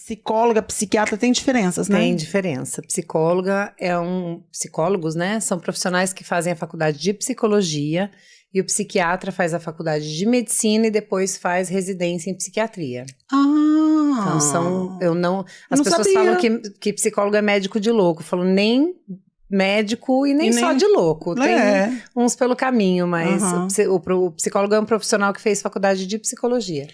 psicóloga, psiquiatra, tem diferenças, né? Tem diferença. Psicólogos, né? São profissionais que fazem a faculdade de psicologia e o psiquiatra faz a faculdade de medicina e depois faz residência em psiquiatria. Então as pessoas falam que psicólogo é médico de louco. Eu falo, nem médico e nem só de louco. Tem uns pelo caminho, mas o psicólogo é um profissional que fez faculdade de psicologia.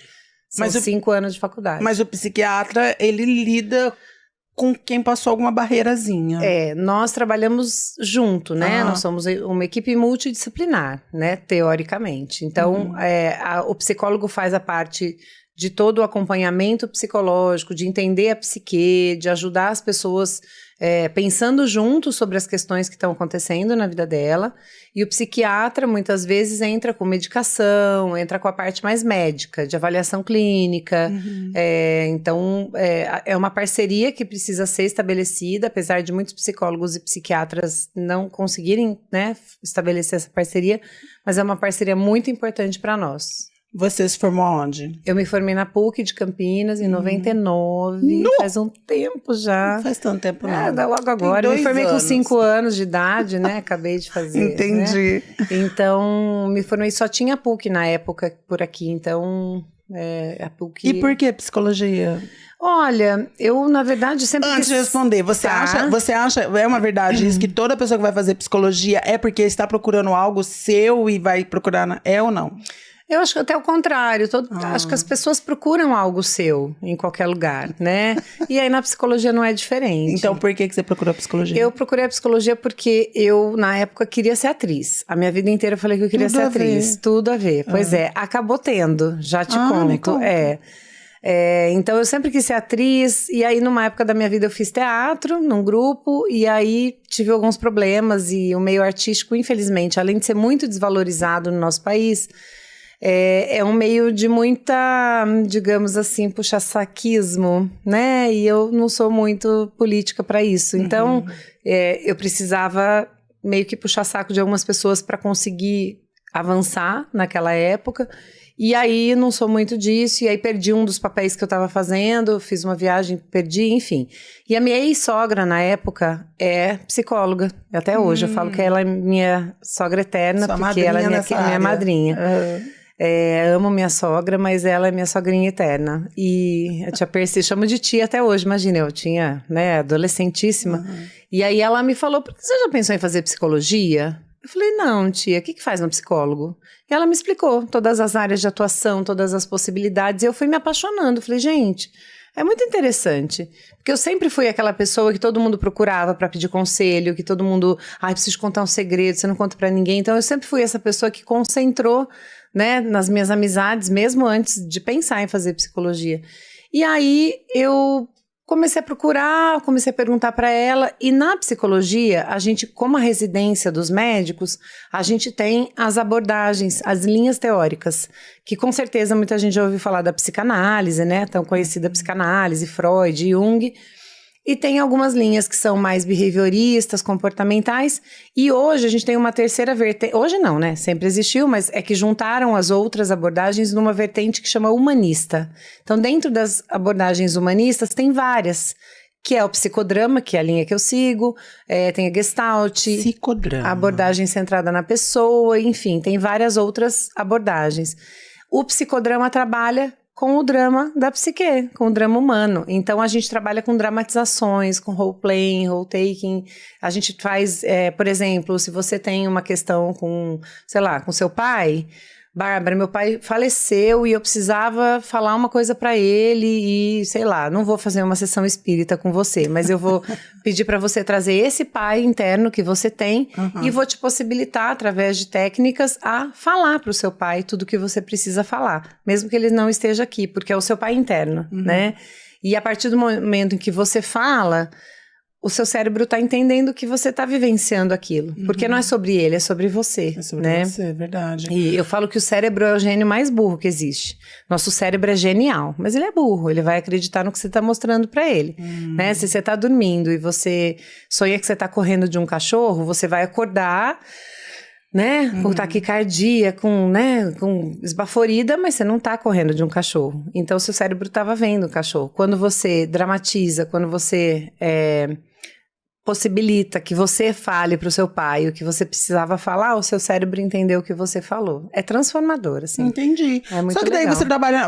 São 5 anos de faculdade. Mas o psiquiatra, ele lida com quem passou alguma barreirazinha. Nós trabalhamos junto, né? Nós somos uma equipe multidisciplinar, né? Teoricamente. Então, o psicólogo faz a parte de todo o acompanhamento psicológico, de entender a psique, de ajudar as pessoas pensando junto sobre as questões que estão acontecendo na vida dela. E o psiquiatra, muitas vezes, entra com medicação, entra com a parte mais médica, de avaliação clínica. Então, é uma parceria que precisa ser estabelecida, apesar de muitos psicólogos e psiquiatras não conseguirem, né, estabelecer essa parceria, mas é uma parceria muito importante para nós. Você se formou onde? Eu me formei na PUC de Campinas em 99, faz um tempo já. Não faz tanto tempo não. Logo agora. Eu me formei com 5 anos de idade, né? Acabei de fazer. Entendi. Né? Então, me formei, só tinha PUC na época por aqui, então a PUC... E por que psicologia? Olha, eu na verdade sempre... Antes de responder, você acha, é uma verdade isso, que toda pessoa que vai fazer psicologia é porque está procurando algo seu e vai procurar, ou não? Eu acho que até o contrário, acho que as pessoas procuram algo seu em qualquer lugar, né? E aí na psicologia não é diferente. Então por que você procurou a psicologia? Eu procurei a psicologia porque eu, na época, queria ser atriz. A minha vida inteira eu falei que eu queria ser atriz. Tudo a ver. Pois acabou tendo, já te conto. Então eu sempre quis ser atriz, e aí numa época da minha vida eu fiz teatro num grupo, e aí tive alguns problemas, e o meio artístico, infelizmente, além de ser muito desvalorizado no nosso país, é um meio de muita, digamos assim, puxa-saquismo, né? E eu não sou muito política para isso. Então, eu precisava meio que puxar saco de algumas pessoas para conseguir avançar naquela época. E aí, não sou muito disso. E aí, perdi um dos papéis que eu estava fazendo. Fiz uma viagem, perdi, enfim. E a minha ex-sogra, na época, é psicóloga. Até hoje, eu falo que ela é minha sogra eterna, porque ela é minha madrinha. Amo minha sogra, mas ela é minha sogrinha eterna. E a tia Percy, chamo de tia até hoje, imagina, eu tinha, né, adolescentíssima. E aí ela me falou, você já pensou em fazer psicologia? Eu falei, não, tia, o que faz no psicólogo? E ela me explicou todas as áreas de atuação, todas as possibilidades, e eu fui me apaixonando. Falei, gente, é muito interessante, porque eu sempre fui aquela pessoa que todo mundo procurava para pedir conselho, que todo mundo, preciso contar um segredo, você não conta para ninguém. Então eu sempre fui essa pessoa que concentrou, né, nas minhas amizades, mesmo antes de pensar em fazer psicologia. E aí eu comecei a procurar, comecei a perguntar para ela, e na psicologia, a gente, como a residência dos médicos, a gente tem as abordagens, as linhas teóricas, que com certeza muita gente já ouviu falar da psicanálise, né, tão conhecida psicanálise, Freud, Jung, e tem algumas linhas que são mais behavioristas, comportamentais, e hoje a gente tem uma terceira vertente, hoje não, né, sempre existiu, mas é que juntaram as outras abordagens numa vertente que chama humanista. Então, dentro das abordagens humanistas, tem várias, que é o psicodrama, que é a linha que eu sigo, tem a Gestalt, psicodrama, a abordagem centrada na pessoa, enfim, tem várias outras abordagens. O psicodrama trabalha com o drama da psique, com o drama humano. Então, a gente trabalha com dramatizações, com role-playing, role-taking. A gente faz, por exemplo, se você tem uma questão com, sei lá, com seu pai... Bárbara, meu pai faleceu e eu precisava falar uma coisa para ele e, sei lá, não vou fazer uma sessão espírita com você, mas eu vou pedir para você trazer esse pai interno que você tem e vou te possibilitar, através de técnicas, a falar para o seu pai tudo o que você precisa falar, mesmo que ele não esteja aqui, porque é o seu pai interno, né? E a partir do momento em que você fala, o seu cérebro está entendendo que você está vivenciando aquilo. Porque não é sobre ele, é sobre você. É sobre você, é verdade. E eu falo que o cérebro é o gênio mais burro que existe. Nosso cérebro é genial, mas ele é burro. Ele vai acreditar no que você está mostrando para ele. Né? Se você está dormindo e você sonha que você está correndo de um cachorro, você vai acordar né? Com taquicardia, com esbaforida, mas você não tá correndo de um cachorro. Então, seu cérebro tava vendo o cachorro. Quando você dramatiza, quando você possibilita que você fale pro seu pai o que você precisava falar, o seu cérebro entendeu o que você falou. É transformador, assim. Entendi. É muito Só que daí legal. você trabalha,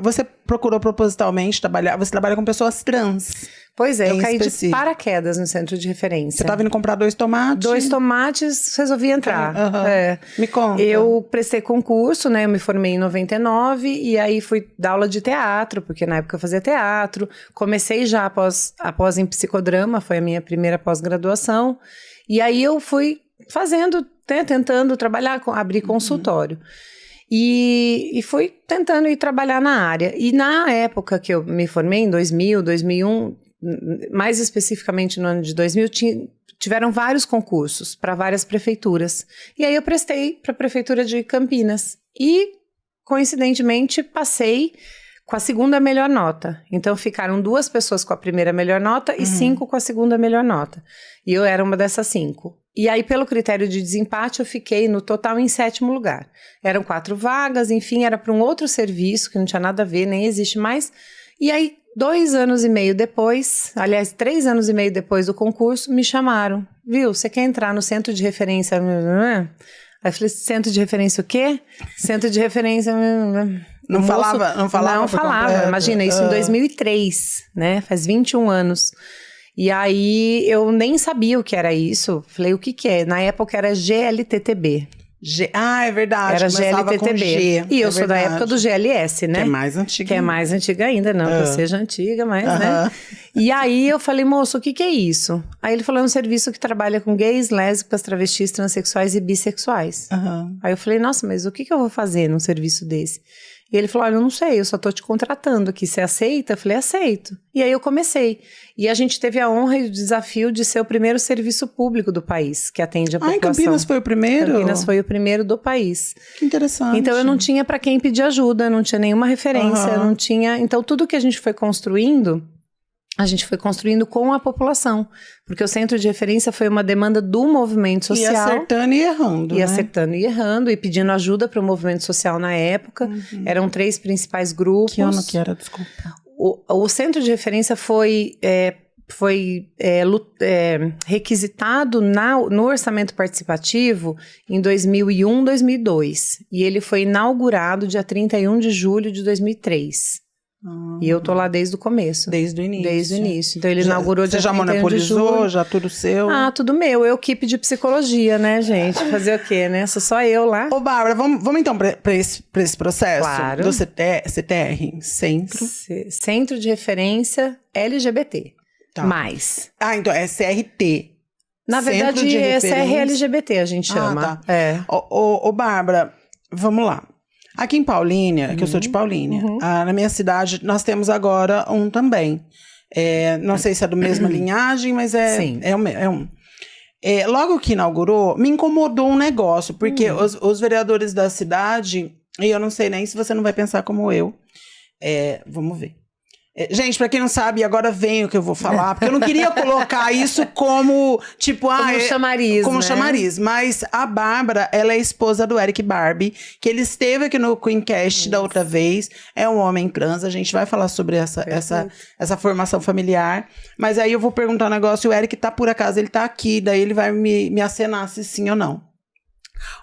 você procurou propositalmente trabalhar, você trabalha com pessoas trans. Pois é, eu caí de específico. paraquedas no centro de referência. Você tá vindo comprar 2 tomates? 2 tomates, resolvi entrar. Me conta. Eu prestei concurso, né? Eu me formei em 99 e aí fui dar aula de teatro, porque na época eu fazia teatro. Comecei já após em psicodrama, foi a minha primeira pós-graduação. E aí eu fui fazendo, tentando trabalhar, abrir consultório. E fui tentando ir trabalhar na área. E na época que eu me formei, em 2000, 2001... mais especificamente no ano de 2000, tiveram vários concursos para várias prefeituras. E aí eu prestei para a prefeitura de Campinas. E, coincidentemente, passei com a segunda melhor nota. Então, ficaram 2 pessoas com a primeira melhor nota e 5 com a segunda melhor nota. E eu era uma dessas 5. E aí, pelo critério de desempate, eu fiquei no total em 7º lugar. Eram 4 vagas, enfim, era para um outro serviço que não tinha nada a ver, nem existe mais. E aí, 2 anos e meio depois, aliás, 3 anos e meio depois do concurso, me chamaram. Viu, você quer entrar no centro de referência? Aí eu falei, centro de referência o quê? Centro de referência... Não falava? Não falava. Imagina, isso em 2003, né? Faz 21 anos. E aí, eu nem sabia o que era isso. Falei, o que que é? Na época era GLTTB. É verdade. Era GLTTB. E eu sou da época do GLS, né? Que é mais antiga. Que é mais antiga ainda, não que eu seja antiga, mas, né? E aí eu falei, moço, o que que é isso? Aí ele falou, é um serviço que trabalha com gays, lésbicas, travestis, transexuais e bissexuais. Aí eu falei, nossa, mas o que que eu vou fazer num serviço desse? E ele falou, olha, eu não sei, eu só tô te contratando aqui, você aceita? Eu falei, aceito. E aí eu comecei. E a gente teve a honra e o desafio de ser o primeiro serviço público do país que atende a população. Em Campinas foi o primeiro? Campinas foi o primeiro do país. Que interessante. Então eu não tinha para quem pedir ajuda, não tinha nenhuma referência, não tinha... Então tudo que a gente foi construindo com a população. Porque o centro de referência foi uma demanda do movimento social. E acertando e errando, E acertando e errando, e pedindo ajuda para o movimento social na época. Eram 3 principais grupos. Que ano que era, desculpa? O centro de referência foi requisitado no orçamento participativo em 2001, 2002. E ele foi inaugurado dia 31 de julho de 2003. E eu tô lá desde o começo. Desde o início. Desde o início. Então ele inaugurou dia 31 de julho. Você já monopolizou, já tudo seu? Tudo meu. Eu equipe de psicologia, né, gente? Fazer o quê, né? Sou só eu lá. Ô, Bárbara, vamos então pra esse processo? Claro. Do CTR, Centro de Referência LGBT. Tá. Mais. Então é CRT. Na verdade, é CRLGBT, a gente chama. Tá. Ô, Bárbara, vamos lá. Aqui em Paulínia, que eu sou de Paulínia, na minha cidade, nós temos agora um também. Não sei se é do mesma linhagem, mas é um. Logo que inaugurou, me incomodou um negócio, porque os vereadores da cidade, e eu não sei nem se você não vai pensar como eu, vamos ver. Gente, pra quem não sabe, agora vem o que eu vou falar, porque eu não queria colocar isso como, tipo, como chamariz, como né? chamariz, mas a Bárbara, ela é esposa do Eric Barbie, que ele esteve aqui no Queencast da outra vez, é um homem trans, a gente vai falar sobre essa formação familiar, mas aí eu vou perguntar um negócio, e o Eric tá, por acaso, ele tá aqui, daí ele vai me acenar se sim ou não.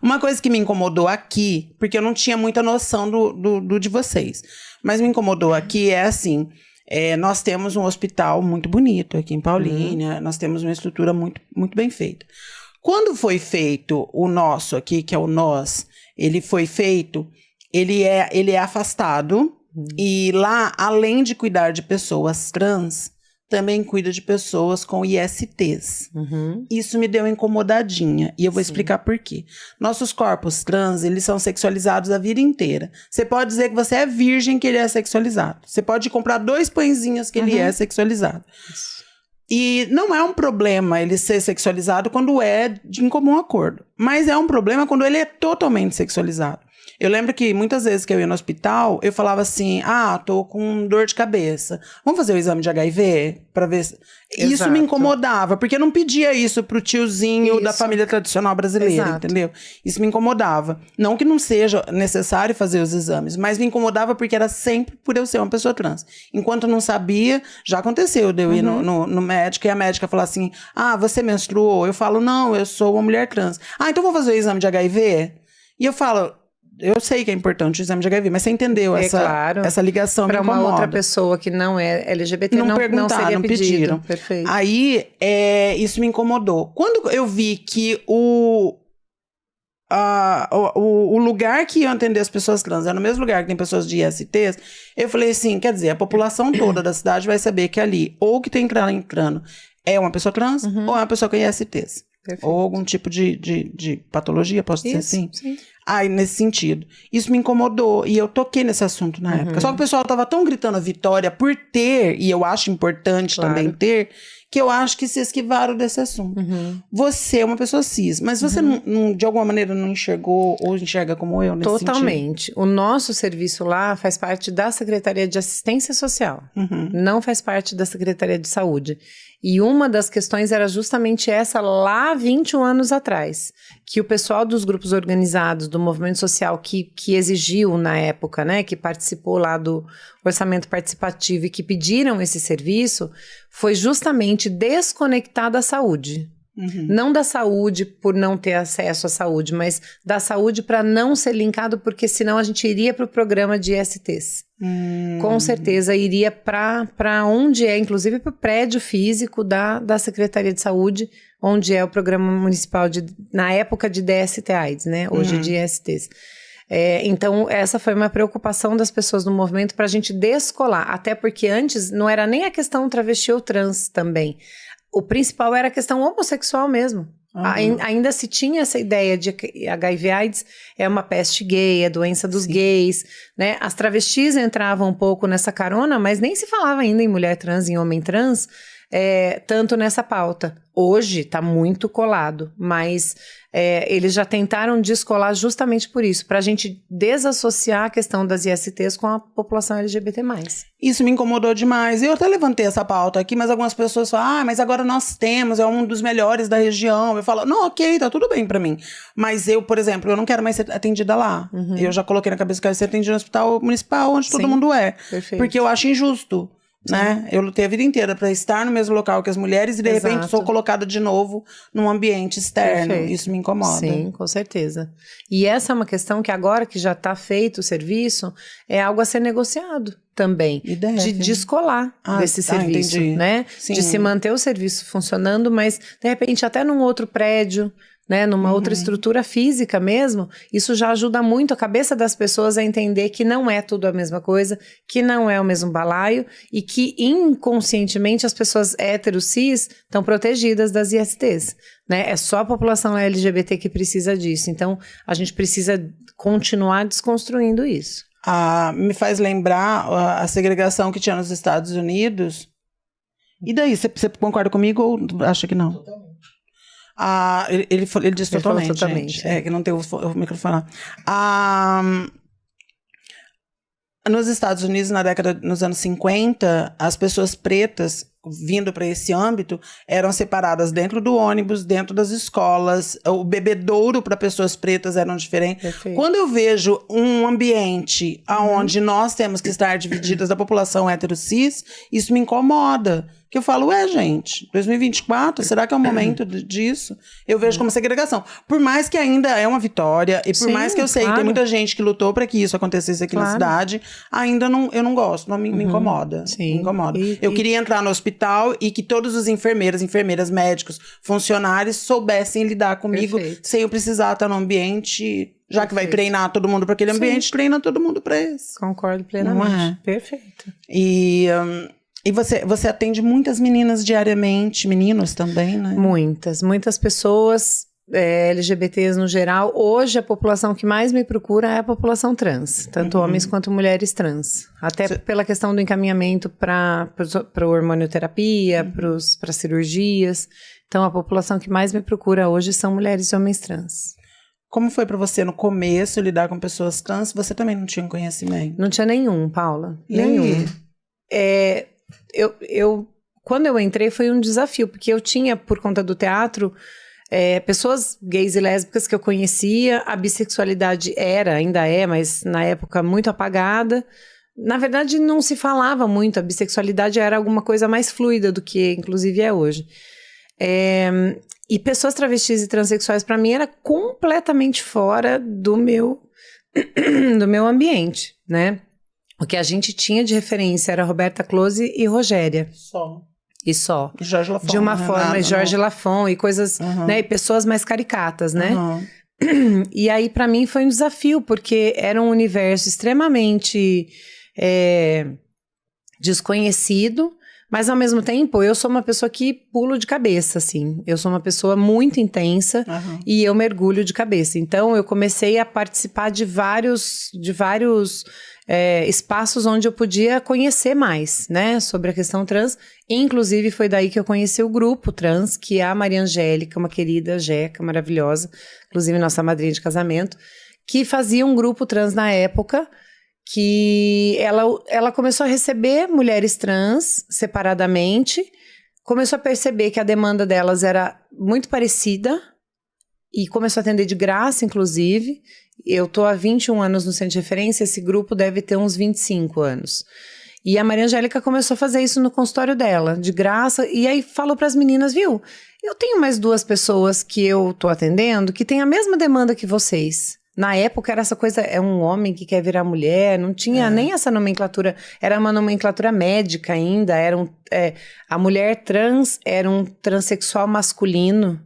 Uma coisa que me incomodou aqui, porque eu não tinha muita noção do de vocês, mas me incomodou aqui é assim, nós temos um hospital muito bonito aqui em Paulínia, nós temos uma estrutura muito, muito bem feita. Quando foi feito o nosso aqui, que é o nós, ele foi feito, ele é afastado, e lá, além de cuidar de pessoas trans, também cuida de pessoas com ISTs. Isso me deu incomodadinha. E eu vou explicar por quê. Nossos corpos trans, eles são sexualizados a vida inteira. Você pode dizer que você é virgem, que ele é sexualizado. Você pode comprar 2 pãezinhos que ele é sexualizado. E não é um problema ele ser sexualizado quando é de incomum acordo. Mas é um problema quando ele é totalmente sexualizado. Eu lembro que muitas vezes que eu ia no hospital, eu falava assim, tô com dor de cabeça. Vamos fazer o exame de HIV? Pra ver se... Isso me incomodava, porque eu não pedia isso pro tiozinho da família tradicional brasileira, entendeu? Isso me incomodava. Não que não seja necessário fazer os exames, mas me incomodava porque era sempre por eu ser uma pessoa trans. Enquanto eu não sabia, já aconteceu de eu ir no médico e a médica falar assim, você menstruou? Eu falo, não, eu sou uma mulher trans. Então vou fazer o exame de HIV? E eu falo... Eu sei que é importante o exame de HIV, mas você entendeu essa ligação me incomoda. Para uma outra pessoa que não é LGBT, não seria pediram. Perfeito. Aí, isso me incomodou. Quando eu vi que o lugar que iam atender as pessoas trans era no mesmo lugar que tem pessoas de ISTs, eu falei assim, quer dizer, a população toda da cidade vai saber que ali, ou que tem entrando é uma pessoa trans, ou é uma pessoa com ISTs. Perfeito. Ou algum tipo de patologia, posso dizer assim? Sim. Nesse sentido. Isso me incomodou. E eu toquei nesse assunto na época. Só que o pessoal tava tão gritando a vitória por ter, e eu acho importante também ter, que eu acho que se esquivaram desse assunto. Você é uma pessoa cis, mas você não, de alguma maneira não enxergou ou enxerga como eu nesse sentido? Totalmente. O nosso serviço lá faz parte da Secretaria de Assistência Social. Não faz parte da Secretaria de Saúde. E uma das questões era justamente essa lá 21 anos atrás, que o pessoal dos grupos organizados, do movimento social que exigiu na época, né, que participou lá do orçamento participativo e que pediram esse serviço, foi justamente desconectar da saúde. Não da saúde por não ter acesso à saúde, mas da saúde para não ser linkado, porque senão a gente iria para o programa de ISTs. Com certeza iria para onde inclusive para o prédio físico da Secretaria de Saúde, onde é o programa municipal na época de DST-AIDS, né? Hoje de ISTs. Então, essa foi uma preocupação das pessoas no movimento para a gente descolar, até porque antes não era nem a questão travesti ou trans também. O principal era a questão homossexual mesmo. Ainda se tinha essa ideia de que HIV/AIDS é uma peste gay, é doença dos gays, né? As travestis entravam um pouco nessa carona, mas nem se falava ainda em mulher trans, em homem trans, tanto nessa pauta. Hoje está muito colado, mas eles já tentaram descolar justamente por isso, para a gente desassociar a questão das ISTs com a população LGBT+. Isso me incomodou demais. Eu até levantei essa pauta aqui, mas algumas pessoas falam, mas agora nós temos, é um dos melhores da região. Eu falo, não, ok, tá tudo bem pra mim. Mas eu, por exemplo, eu não quero mais ser atendida lá. Eu já coloquei na cabeça que eu quero ser atendida no hospital municipal, onde todo mundo é. Perfeito. Porque eu acho injusto. Né? Eu lutei a vida inteira para estar no mesmo local que as mulheres e de repente sou colocada de novo num ambiente externo. Perfeito. Isso me incomoda. Sim, com certeza. E essa é uma questão que agora que já está feito o serviço, é algo a ser negociado também. De descolar desse serviço, né? Sim. De se manter o serviço funcionando, mas de repente até num outro prédio, né, numa outra estrutura física mesmo, isso já ajuda muito a cabeça das pessoas a entender que não é tudo a mesma coisa, que não é o mesmo balaio e que inconscientemente as pessoas héteros cis estão protegidas das ISTs, né? É só a população LGBT que precisa disso, então a gente precisa continuar desconstruindo isso. Me faz lembrar a segregação que tinha nos Estados Unidos. E daí, você concorda comigo ou acha que não? Totalmente. Ele disse totalmente. Que não tem o microfone. Nos Estados Unidos, nos anos 50, as pessoas pretas vindo para esse âmbito eram separadas dentro do ônibus, dentro das escolas, o bebedouro para pessoas pretas eram diferentes. Perfeito. Quando eu vejo um ambiente onde nós temos que estar divididas da população hétero-cis, isso me incomoda. Que eu falo, gente, 2024, será que é o momento disso? Eu vejo como segregação. Por mais que ainda é uma vitória, e por mais que eu sei que tem muita gente que lutou para que isso acontecesse aqui na cidade, ainda eu não gosto, não me incomoda. Sim. Me incomoda. Eu queria entrar no hospital e que todos os enfermeiras, médicos, funcionários soubessem lidar comigo sem eu precisar estar no ambiente, já que vai treinar todo mundo para aquele ambiente, treina todo mundo para esse. Concordo plenamente. Perfeito. E você atende muitas meninas diariamente, meninos também, né? Muitas pessoas LGBTs no geral. Hoje a população que mais me procura é a população trans, tanto homens quanto mulheres trans. Até pela questão do encaminhamento para hormonioterapia, para cirurgias. Então a população que mais me procura hoje são mulheres e homens trans. Como foi pra você no começo lidar com pessoas trans? Você também não tinha conhecimento? Não tinha nenhum, Paula. E Nenhum. aí? Quando eu entrei foi um desafio, porque eu tinha, por conta do teatro, pessoas gays e lésbicas que eu conhecia, a bissexualidade ainda é, mas na época muito apagada. Na verdade, não se falava muito, a bissexualidade era alguma coisa mais fluida do que, inclusive, é hoje. E pessoas travestis e transexuais, para mim, era completamente fora do meu ambiente, né? O que a gente tinha de referência era Roberta Close e Rogéria. Só. E só. E Jorge Lafon. De uma forma, Jorge Lafon e coisas, né? E pessoas mais caricatas, né? E aí, para mim, foi um desafio, porque era um universo extremamente desconhecido, mas ao mesmo tempo, eu sou uma pessoa que pulo de cabeça, assim. Eu sou uma pessoa muito intensa e eu mergulho de cabeça. Então, eu comecei a participar de vários espaços onde eu podia conhecer mais, né, sobre a questão trans. Inclusive, foi daí que eu conheci o grupo trans, que é a Maria Angélica, uma querida jeca maravilhosa, inclusive nossa madrinha de casamento, que fazia um grupo trans na época, que ela começou a receber mulheres trans separadamente, começou a perceber que a demanda delas era muito parecida e começou a atender de graça, inclusive. Eu tô há 21 anos no Centro de Referência, esse grupo deve ter uns 25 anos. E a Maria Angélica começou a fazer isso no consultório dela, de graça, e aí falou para as meninas, viu? Eu tenho mais 2 pessoas que eu tô atendendo que têm a mesma demanda que vocês. Na época era essa coisa, é um homem que quer virar mulher, não tinha nem essa nomenclatura, era uma nomenclatura médica ainda, a mulher trans era um transexual masculino.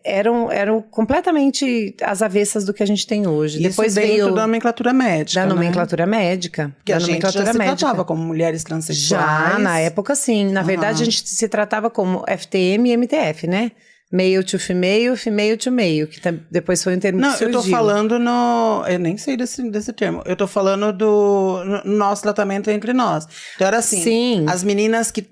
Eram completamente as avessas do que a gente tem hoje. Isso depois dentro veio da nomenclatura médica, da né? nomenclatura médica. Que da a gente nomenclatura já se médica. tratava como mulheres transexuais. Já, na época sim. Na verdade, a gente se tratava como FTM e MTF, né? Male to female, female to male, que depois foi um termo que surgiu. Eu tô falando eu nem sei desse termo. Eu tô falando do nosso tratamento entre nós. Então era assim, Sim. As meninas que...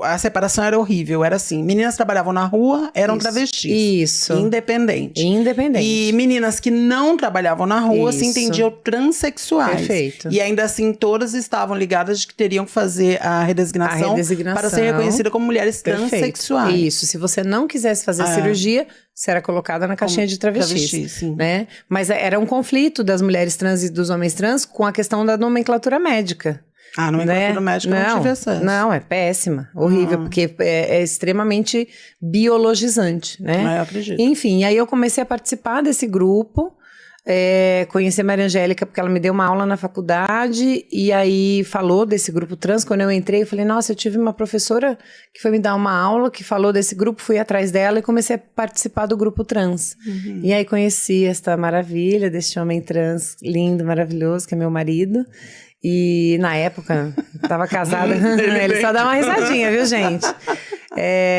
A separação era horrível, era assim, meninas que trabalhavam na rua eram travestis. Isso. Independente. E meninas que não trabalhavam na rua se entendiam transexuais. Perfeito. E ainda assim, todas estavam ligadas de que teriam que fazer a redesignação para ser reconhecida como mulheres transexuais. Isso, se você não quisesse fazer cirurgia, você era colocada na caixinha de travestis, né? Mas era um conflito das mulheres trans e dos homens trans com a questão da nomenclatura médica. A nomenclatura médica não tive acesso. Não, é péssima, horrível, porque é extremamente biologizante, né? Eu acredito. Enfim, aí eu comecei a participar desse grupo, conheci a Maria Angélica porque ela me deu uma aula na faculdade e aí falou desse grupo trans. Quando eu entrei, eu falei, nossa, eu tive uma professora que foi me dar uma aula que falou desse grupo, fui atrás dela e comecei a participar do grupo trans. E aí conheci esta maravilha deste homem trans lindo, maravilhoso, que é meu marido. E na época, tava casada, ele só dá uma risadinha, viu, gente?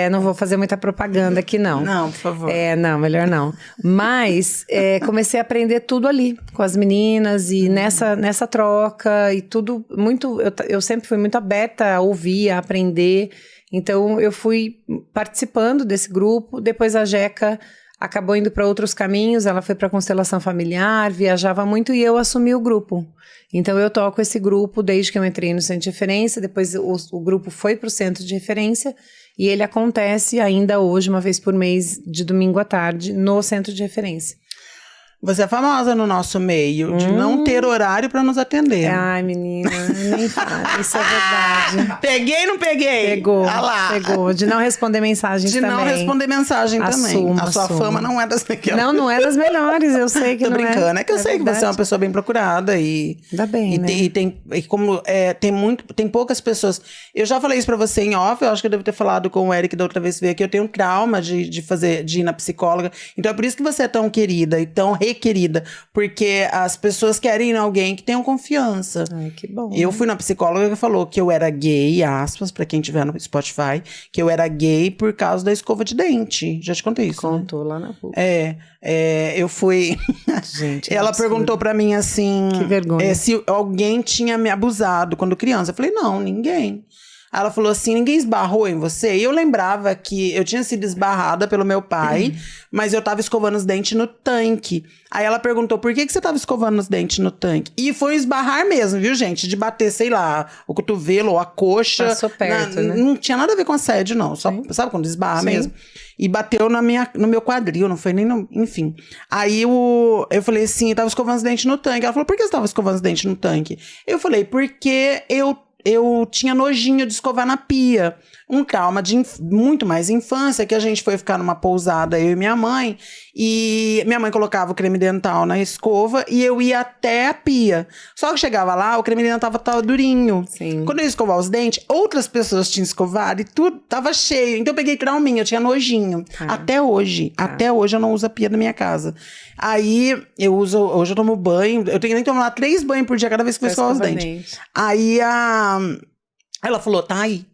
Não vou fazer muita propaganda aqui, não. Não, por favor. Não, melhor não. Mas comecei a aprender tudo ali, com as meninas, e nessa troca, e tudo muito... Eu sempre fui muito aberta a ouvir, a aprender. Então, eu fui participando desse grupo. Depois a Jeca acabou indo para outros caminhos, ela foi para constelação familiar, viajava muito e eu assumi o grupo. Então eu toco esse grupo desde que eu entrei no Centro de Referência, depois o grupo foi para o Centro de Referência e ele acontece ainda hoje, uma vez por mês, de domingo à tarde, no Centro de Referência. Você é famosa no nosso meio de não ter horário para nos atender. Ai, menina, nem fala. Isso é verdade. Peguei, não peguei? Pegou, Ah lá. pegou. De não responder mensagens também. De não responder mensagem também. A sua fama não é das melhores. Não é das melhores, eu sei que Tô não é. Tô brincando, é que eu sei verdade. Que você é uma pessoa bem procurada e... Ainda bem, né? Tem poucas pessoas... Eu já falei isso pra você em off, eu acho que eu devo ter falado com o Eric da outra vez que veio aqui, eu tenho um trauma de ir na psicóloga. Então é por isso que você é tão querida e tão requerida, porque as pessoas querem ir em alguém que tenham confiança. Ai, que bom. Eu fui na psicóloga que falou que eu era gay, aspas, pra quem tiver no Spotify, que eu era gay por causa da escova de dente. Já te contei isso, Contou, né? Lá na rua. Eu fui... Gente, ela perguntou pra mim assim... Que vergonha. Se alguém tinha me abusado quando criança. Eu falei, não, ninguém. Aí ela falou assim, ninguém esbarrou em você? E eu lembrava que eu tinha sido esbarrada pelo meu pai, mas eu tava escovando os dentes no tanque. Aí ela perguntou, por que você tava escovando os dentes no tanque? E foi esbarrar mesmo, viu, gente? De bater, sei lá, o cotovelo ou a coxa. Passou perto, né? Não tinha nada a ver com assédio, não. Só, sabe quando esbarra mesmo? E bateu no meu quadril, não foi nem no... Enfim. Aí eu falei assim, eu tava escovando os dentes no tanque. Ela falou, por que você tava escovando os dentes no tanque? Eu falei, porque eu tinha nojinho de escovar na pia. Um trauma de muito mais infância, que a gente foi ficar numa pousada, eu e minha mãe, e minha mãe colocava o creme dental na escova e eu ia até a pia. Só que chegava lá, o creme dental tava durinho. Sim. Quando eu ia escovar os dentes, outras pessoas tinham escovado e tudo tava cheio. Então eu peguei trauminha, eu tinha nojinho. Até hoje eu não uso a pia da minha casa. Aí hoje eu tomo banho, eu tenho que tomar 3 banhos por dia cada vez que eu vou escovar os dentes. Aí ela falou, tá aí.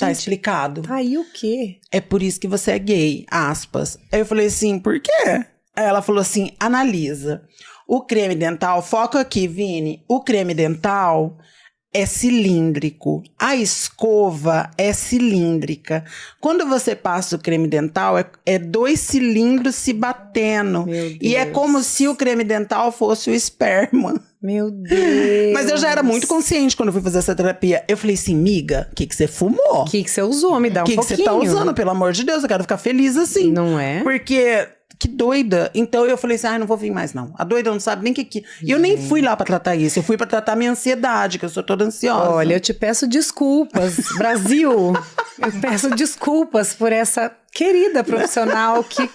Tá explicado. Tá aí o quê? É por isso que você é gay, aspas. Aí eu falei assim, por quê? Aí ela falou assim, analisa. O creme dental, foca aqui, Vini. O creme dental é cilíndrico. A escova é cilíndrica. Quando você passa o creme dental, é 2 cilindros se batendo. E é como se o creme dental fosse o esperma. Meu Deus. Mas eu já era muito consciente quando eu fui fazer essa terapia. Eu falei assim, miga, o que você fumou? O que você usou? Me dá um pouquinho. O que você tá usando? Pelo amor de Deus, eu quero ficar feliz assim. Não é? Porque... Que doida. Então eu falei assim, não vou vir mais não. A doida não sabe nem o que... E eu nem fui lá pra tratar isso. Eu fui pra tratar minha ansiedade, que eu sou toda ansiosa. Olha, eu te peço desculpas, Brasil. Eu peço desculpas por essa querida profissional que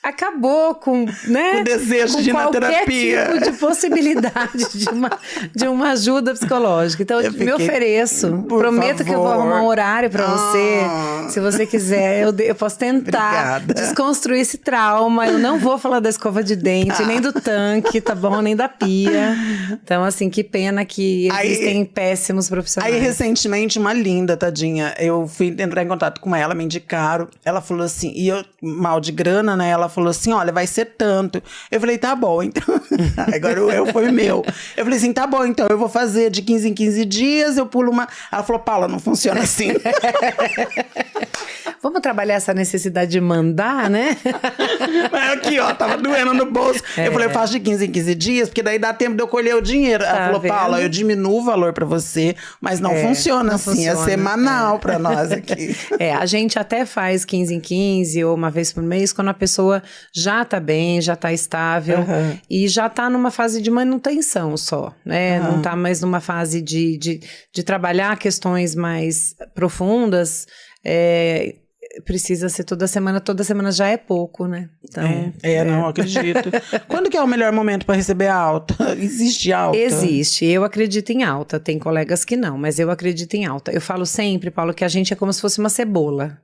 acabou com, né? O desejo de ir na terapia. Qualquer tipo de possibilidade de uma ajuda psicológica. Então, eu me ofereço. Prometo que eu vou arrumar um horário pra você. Se você quiser, eu posso tentar desconstruir esse trauma. Eu não vou falar da escova de dente, nem do tanque, tá bom? Nem da pia. Então, assim, que pena que existem péssimos profissionais. Aí, recentemente, uma linda, tadinha, eu fui entrar em contato com ela, me indicaram. Ela falou assim, e eu, mal de grana, né? Ela falou assim, olha, vai ser tanto. Eu falei, tá bom, então... Agora o eu foi meu. Eu falei assim, tá bom, então eu vou fazer de 15 em 15 dias, eu pulo uma... Ela falou, Paula, não funciona assim. Vamos trabalhar essa necessidade de mandar, né? Aqui, ó, tava doendo no bolso. Eu falei, eu faço de 15 em 15 dias, porque daí dá tempo de eu colher o dinheiro. Ela falou, Paula, eu diminuo o valor pra você, mas não funciona não assim, funciona. É semanal pra nós aqui. A gente até faz 15 em 15 ou uma vez por mês, quando a pessoa já tá bem, já tá estável e já tá numa fase de manutenção só, né? Não tá mais numa fase de trabalhar questões mais profundas, precisa ser toda semana já é pouco, né? Então, não acredito. Quando que é o melhor momento para receber a alta? Existe alta? Existe, eu acredito em alta, tem colegas que não, mas eu acredito em alta. Eu falo sempre, Paulo, que a gente é como se fosse uma cebola.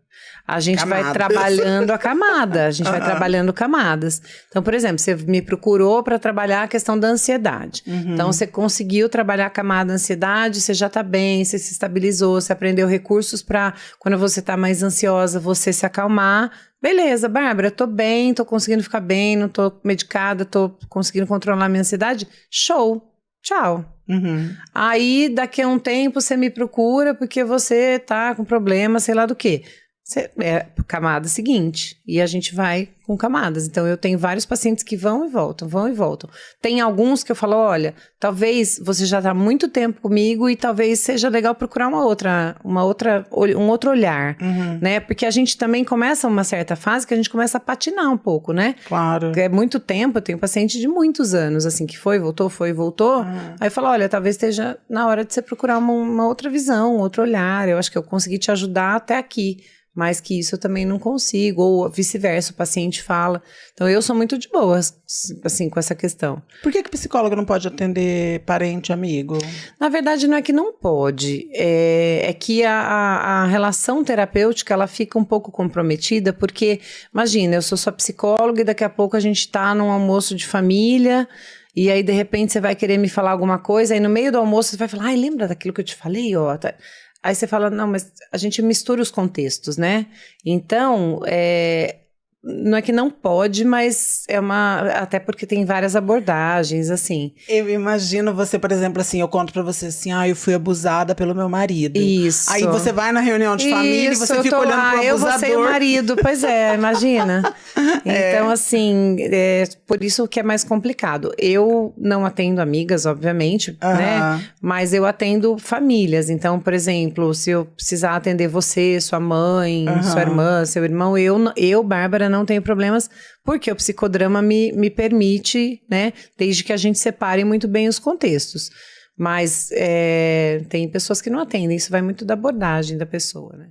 A gente vai trabalhando a camada, a gente vai trabalhando camadas. Então, por exemplo, você me procurou para trabalhar a questão da ansiedade. Então, você conseguiu trabalhar a camada da ansiedade, você já tá bem, você se estabilizou, você aprendeu recursos para, quando você tá mais ansiosa, você se acalmar. Beleza, Bárbara, eu tô bem, tô conseguindo ficar bem, não tô medicada, tô conseguindo controlar a minha ansiedade. Show! Tchau. Aí, daqui a um tempo, você me procura porque você tá com problema, sei lá do quê. Camada seguinte, e a gente vai com camadas. Então eu tenho vários pacientes que vão e voltam. Tem alguns que eu falo, olha, talvez você já está há muito tempo comigo e talvez seja legal procurar um outro olhar, né? Porque a gente também começa uma certa fase que a gente começa a patinar um pouco, né? Claro. É muito tempo, eu tenho paciente de muitos anos, assim, que foi e voltou. Aí eu falo, olha, talvez esteja na hora de você procurar uma outra visão, um outro olhar. Eu acho que eu consegui te ajudar até aqui. Mais que isso eu também não consigo, ou vice-versa, o paciente fala. Então eu sou muito de boa, assim, com essa questão. Por que psicólogo não pode atender parente, amigo? Na verdade não é que não pode, é que a relação terapêutica ela fica um pouco comprometida, porque imagina, eu sou sua psicóloga e daqui a pouco a gente tá num almoço de família, e aí de repente você vai querer me falar alguma coisa, aí no meio do almoço você vai falar, ai, lembra daquilo que eu te falei, ó, Aí você fala, não, mas a gente mistura os contextos, né? Então, não é que não pode, mas até porque tem várias abordagens, assim. Eu imagino você, por exemplo, assim, eu conto pra você assim, eu fui abusada pelo meu marido. Isso. Aí você vai na reunião de família e você fica olhando pro abusador. Eu vou ser o marido, pois é, imagina. Então, assim, por isso que é mais complicado. Eu não atendo amigas, obviamente, né? Mas eu atendo famílias. Então, por exemplo, se eu precisar atender você, sua mãe, sua irmã, seu irmão, eu, Bárbara, não tenho problemas, porque o psicodrama me permite, né? Desde que a gente separe muito bem os contextos. Mas tem pessoas que não atendem, isso vai muito da abordagem da pessoa, né?